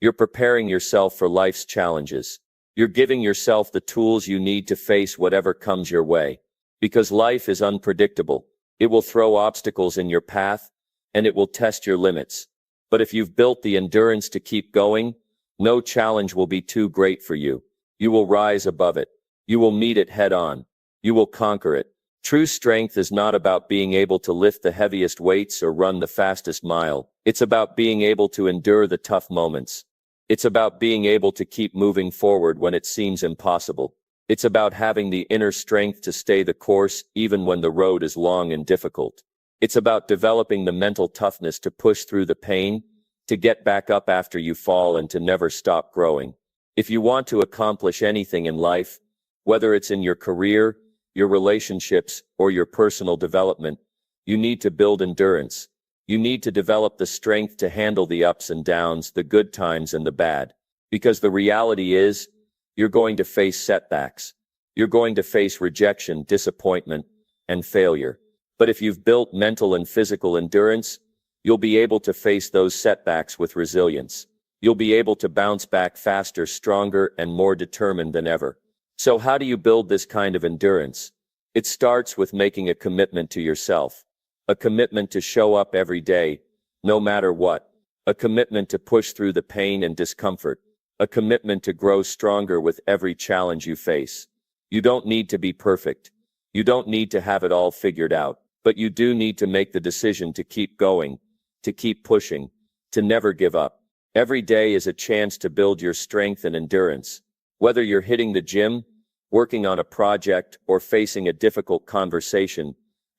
you're preparing yourself for life's challenges. You're giving yourself the tools you need to face whatever comes your way. Because life is unpredictable. It will throw obstacles in your path, and it will test your limits. But if you've built the endurance to keep going, no challenge will be too great for you. You will rise above it. You will meet it head on. You will conquer it. True strength is not about being able to lift the heaviest weights or run the fastest mile. It's about being able to endure the tough moments. It's about being able to keep moving forward when it seems impossible. It's about having the inner strength to stay the course even when the road is long and difficult. It's about developing the mental toughness to push through the pain, to get back up after you fall, and to never stop growing. If you want to accomplish anything in life, whether it's in your career, your relationships, or your personal development, you need to build endurance. You need to develop the strength to handle the ups and downs, the good times and the bad. Because the reality is, you're going to face setbacks. You're going to face rejection, disappointment, and failure. But if you've built mental and physical endurance, you'll be able to face those setbacks with resilience. You'll be able to bounce back faster, stronger, and more determined than ever. So how do you build this kind of endurance? It starts with making a commitment to yourself. A commitment to show up every day, no matter what. A commitment to push through the pain and discomfort. A commitment to grow stronger with every challenge you face. You don't need to be perfect. You don't need to have it all figured out. But you do need to make the decision to keep going, to keep pushing, to never give up. Every day is a chance to build your strength and endurance. Whether you're hitting the gym, working on a project, or facing a difficult conversation,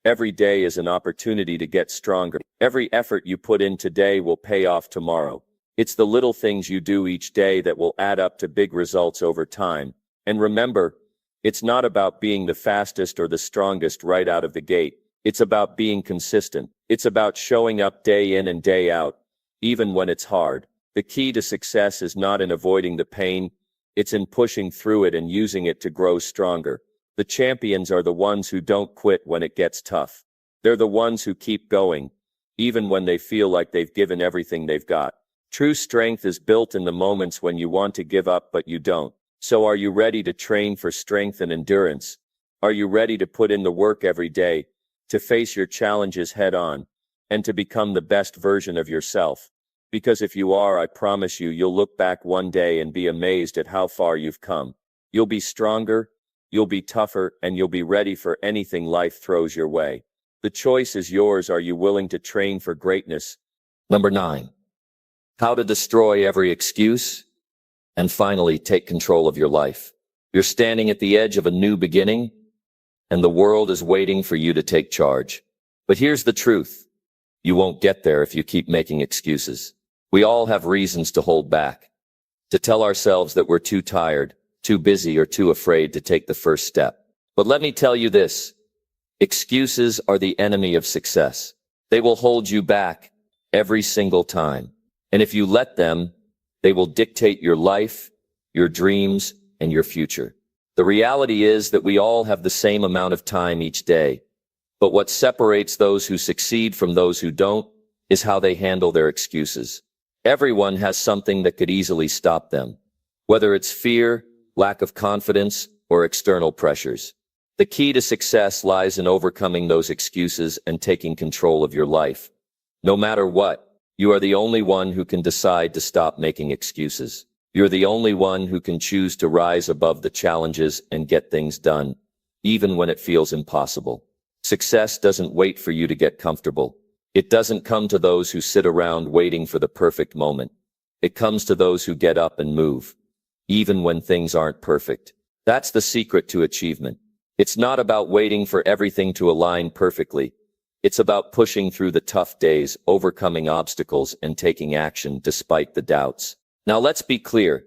every day is an opportunity to get stronger. Every effort you put in today will pay off tomorrow. It's the little things you do each day that will add up to big results over time. And remember, it's not about being the fastest or the strongest right out of the gate. It's about being consistent. It's about showing up day in and day out, even when it's hard. The key to success is not in avoiding the pain, it's in pushing through it and using it to grow stronger. The champions are the ones who don't quit when it gets tough. They're the ones who keep going, even when they feel like they've given everything they've got. True strength is built in the moments when you want to give up but you don't. So are you ready to train for strength and endurance? Are you ready to put in the work every day, to face your challenges head on, and to become the best version of yourself? Because if you are, I promise you, you'll look back one day and be amazed at how far you've come. You'll be stronger, you'll be tougher, and you'll be ready for anything life throws your way. The choice is yours. Are you willing to train for greatness? Number 9. How to destroy every excuse and finally take control of your life. You're standing at the edge of a new beginning, and the world is waiting for you to take charge. But here's the truth. You won't get there if you keep making excuses. We all have reasons to hold back, to tell ourselves that we're too tired, too busy, or too afraid to take the first step. But let me tell you this. Excuses are the enemy of success. They will hold you back every single time. And if you let them, they will dictate your life, your dreams, and your future. The reality is that we all have the same amount of time each day. But what separates those who succeed from those who don't is how they handle their excuses. Everyone has something that could easily stop them, whether it's fear, lack of confidence, or external pressures. The key to success lies in overcoming those excuses and taking control of your life. No matter what, you are the only one who can decide to stop making excuses. You're the only one who can choose to rise above the challenges and get things done, even when it feels impossible. Success doesn't wait for you to get comfortable. It doesn't come to those who sit around waiting for the perfect moment. It comes to those who get up and move, even when things aren't perfect. That's the secret to achievement. It's not about waiting for everything to align perfectly. It's about pushing through the tough days, overcoming obstacles, and taking action despite the doubts. Now let's be clear.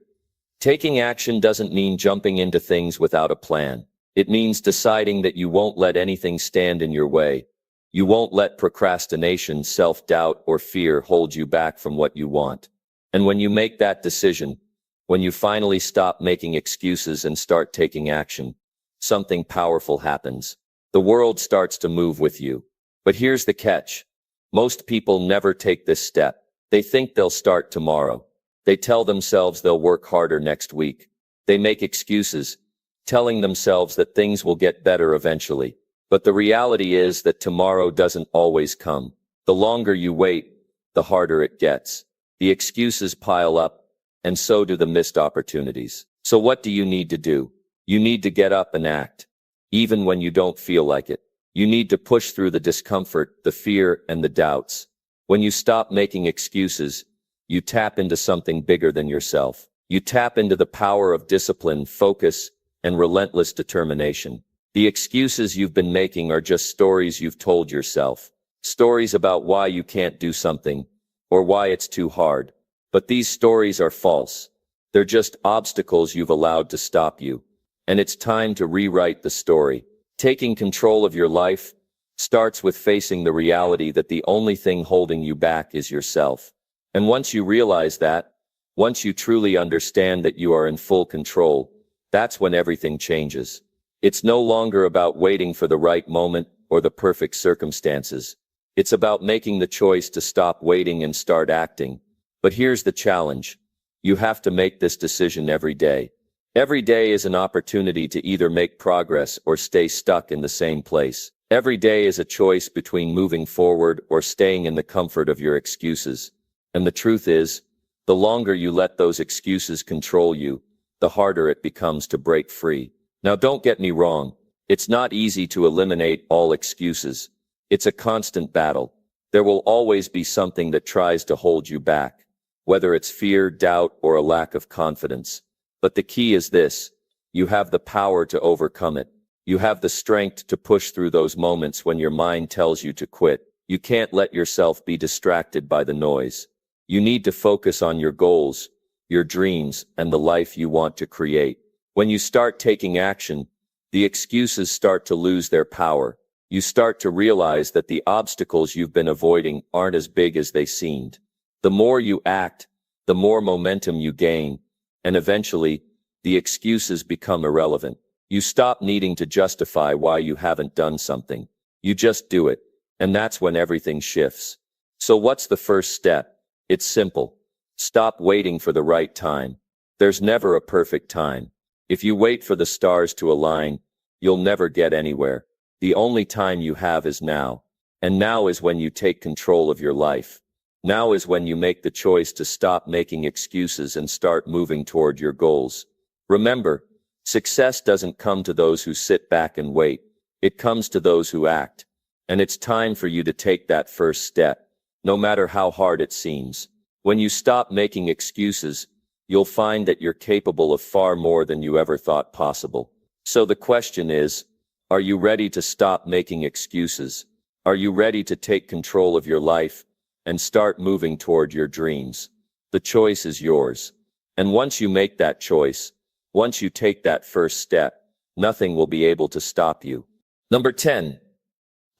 Taking action doesn't mean jumping into things without a plan. It means deciding that you won't let anything stand in your way. You won't let procrastination, self-doubt, or fear hold you back from what you want. And when you make that decision, when you finally stop making excuses and start taking action, something powerful happens. The world starts to move with you. But here's the catch. Most people never take this step. They think they'll start tomorrow. They tell themselves they'll work harder next week. They make excuses, telling themselves that things will get better eventually. But the reality is that tomorrow doesn't always come. The longer you wait, the harder it gets. The excuses pile up, and so do the missed opportunities. So what do you need to do? You need to get up and act, even when you don't feel like it. You need to push through the discomfort, the fear, and the doubts. When you stop making excuses, you tap into something bigger than yourself. You tap into the power of discipline, focus, and relentless determination. The excuses you've been making are just stories you've told yourself. Stories about why you can't do something, or why it's too hard. But these stories are false. They're just obstacles you've allowed to stop you. And it's time to rewrite the story. Taking control of your life starts with facing the reality that the only thing holding you back is yourself. And once you realize that, once you truly understand that you are in full control, that's when everything changes. It's no longer about waiting for the right moment or the perfect circumstances. It's about making the choice to stop waiting and start acting. But here's the challenge. You have to make this decision every day. Every day is an opportunity to either make progress or stay stuck in the same place. Every day is a choice between moving forward or staying in the comfort of your excuses. And the truth is, the longer you let those excuses control you, the harder it becomes to break free. Now don't get me wrong. It's not easy to eliminate all excuses. It's a constant battle. There will always be something that tries to hold you back, whether it's fear, doubt, or a lack of confidence. But the key is this. You have the power to overcome it. You have the strength to push through those moments when your mind tells you to quit. You can't let yourself be distracted by the noise. You need to focus on your goals, your dreams, and the life you want to create. When you start taking action, the excuses start to lose their power. You start to realize that the obstacles you've been avoiding aren't as big as they seemed. The more you act, the more momentum you gain. And eventually, the excuses become irrelevant. You stop needing to justify why you haven't done something. You just do it. And that's when everything shifts. So what's the first step? It's simple. Stop waiting for the right time. There's never a perfect time. If you wait for the stars to align, you'll never get anywhere. The only time you have is now. And now is when you take control of your life. Now is when you make the choice to stop making excuses and start moving toward your goals. Remember, success doesn't come to those who sit back and wait. It comes to those who act. And it's time for you to take that first step, no matter how hard it seems. When you stop making excuses, you'll find that you're capable of far more than you ever thought possible. So the question is, are you ready to stop making excuses? Are you ready to take control of your life and start moving toward your dreams? The choice is yours. And once you make that choice, once you take that first step, nothing will be able to stop you. Number 10.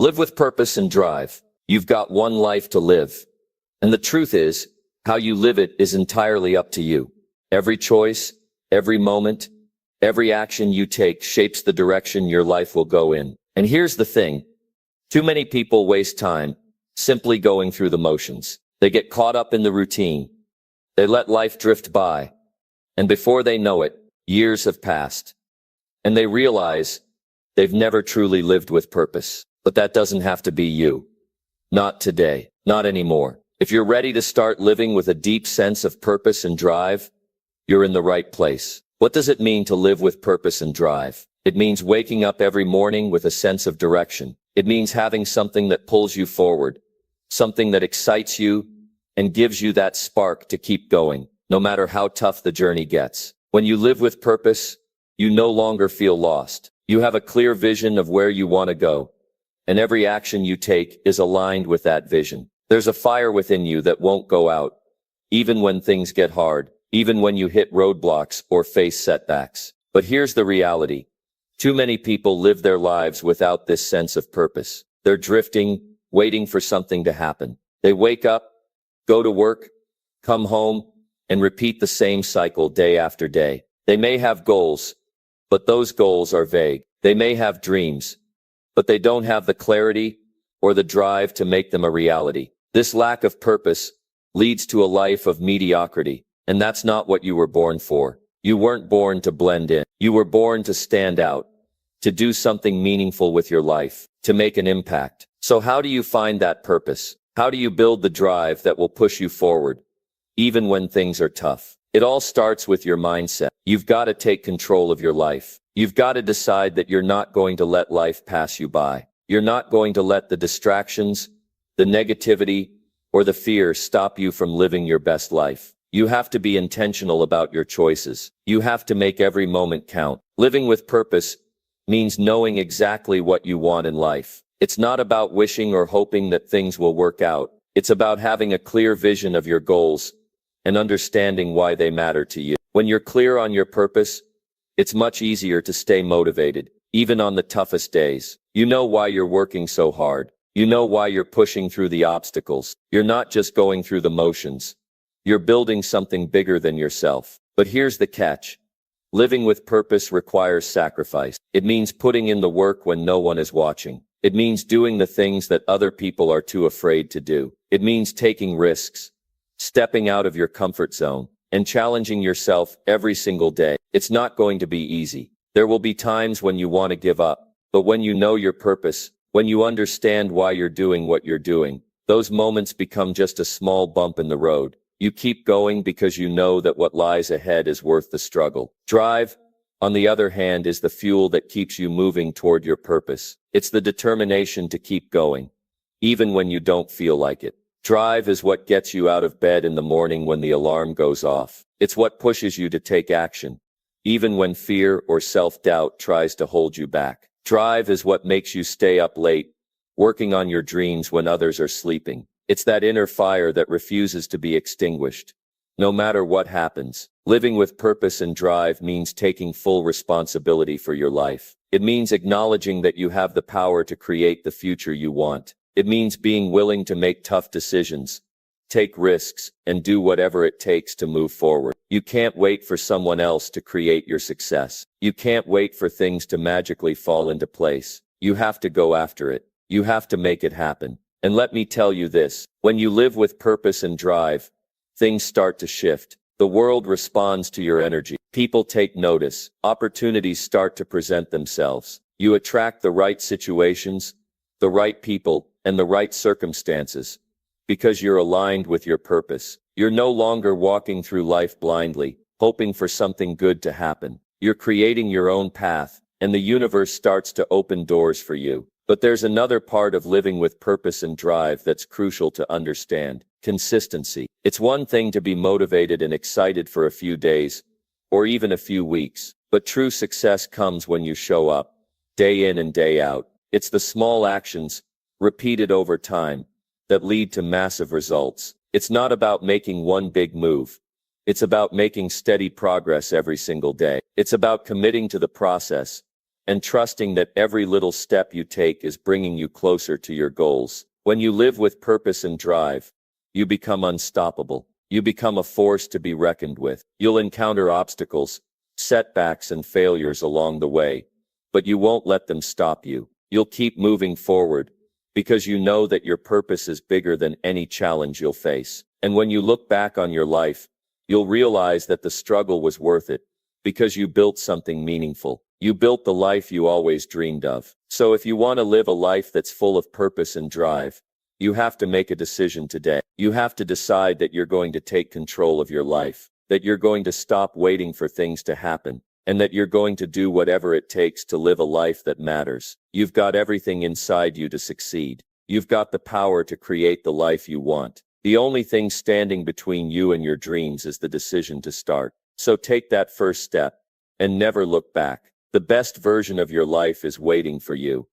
Live with purpose and drive. You've got one life to live. And the truth is, how you live it is entirely up to you. Every choice, every moment, every action you take shapes the direction your life will go in. And here's the thing. Too many people waste time simply going through the motions. They get caught up in the routine. They let life drift by. And before they know it, years have passed. And they realize they've never truly lived with purpose. But that doesn't have to be you. Not today. Not anymore. If you're ready to start living with a deep sense of purpose and drive, you're in the right place. What does it mean to live with purpose and drive? It means waking up every morning with a sense of direction. It means having something that pulls you forward, something that excites you and gives you that spark to keep going, no matter how tough the journey gets. When you live with purpose, you no longer feel lost. You have a clear vision of where you want to go, and every action you take is aligned with that vision. There's a fire within you that won't go out, even when things get hard, even when you hit roadblocks or face setbacks. But here's the reality. Too many people live their lives without this sense of purpose. They're drifting, waiting for something to happen. They wake up, go to work, come home, and repeat the same cycle day after day. They may have goals, but those goals are vague. They may have dreams, but they don't have the clarity or the drive to make them a reality. This lack of purpose leads to a life of mediocrity, and that's not what you were born for. You weren't born to blend in. You were born to stand out, to do something meaningful with your life, to make an impact. So how do you find that purpose? How do you build the drive that will push you forward, even when things are tough? It all starts with your mindset. You've got to take control of your life. You've got to decide that you're not going to let life pass you by. You're not going to let the distractions, the negativity, or the fear stop you from living your best life. You have to be intentional about your choices. You have to make every moment count. Living with purpose means knowing exactly what you want in life. It's not about wishing or hoping that things will work out. It's about having a clear vision of your goals and understanding why they matter to you. When you're clear on your purpose, it's much easier to stay motivated, even on the toughest days. You know why you're working so hard. You know why you're pushing through the obstacles. You're not just going through the motions. You're building something bigger than yourself. But here's the catch. Living with purpose requires sacrifice. It means putting in the work when no one is watching. It means doing the things that other people are too afraid to do. It means taking risks, stepping out of your comfort zone, and challenging yourself every single day. It's not going to be easy. There will be times when you want to give up. But when you know your purpose, when you understand why you're doing what you're doing, those moments become just a small bump in the road. You keep going because you know that what lies ahead is worth the struggle. Drive, on the other hand, is the fuel that keeps you moving toward your purpose. It's the determination to keep going, even when you don't feel like it. Drive is what gets you out of bed in the morning when the alarm goes off. It's what pushes you to take action, even when fear or self-doubt tries to hold you back. Drive is what makes you stay up late, working on your dreams when others are sleeping. It's that inner fire that refuses to be extinguished. No matter what happens, living with purpose and drive means taking full responsibility for your life. It means acknowledging that you have the power to create the future you want. It means being willing to make tough decisions, take risks, and do whatever it takes to move forward. You can't wait for someone else to create your success. You can't wait for things to magically fall into place. You have to go after it. You have to make it happen. And let me tell you this, when you live with purpose and drive, things start to shift. The world responds to your energy. People take notice. Opportunities start to present themselves. You attract the right situations, the right people, and the right circumstances. Because you're aligned with your purpose. You're no longer walking through life blindly, hoping for something good to happen. You're creating your own path, and the universe starts to open doors for you. But there's another part of living with purpose and drive that's crucial to understand. Consistency. It's one thing to be motivated and excited for a few days, or even a few weeks, but true success comes when you show up, day in and day out. It's the small actions, repeated over time, that lead to massive results. It's not about making one big move. It's about making steady progress every single day. It's about committing to the process and trusting that every little step you take is bringing you closer to your goals. When you live with purpose and drive, you become unstoppable. You become a force to be reckoned with. You'll encounter obstacles, setbacks, and failures along the way, but you won't let them stop you. You'll keep moving forward because you know that your purpose is bigger than any challenge you'll face. And when you look back on your life, you'll realize that the struggle was worth it because you built something meaningful. You built the life you always dreamed of. So if you want to live a life that's full of purpose and drive, you have to make a decision today. You have to decide that you're going to take control of your life, that you're going to stop waiting for things to happen, and that you're going to do whatever it takes to live a life that matters. You've got everything inside you to succeed. You've got the power to create the life you want. The only thing standing between you and your dreams is the decision to start. So take that first step and never look back. The best version of your life is waiting for you.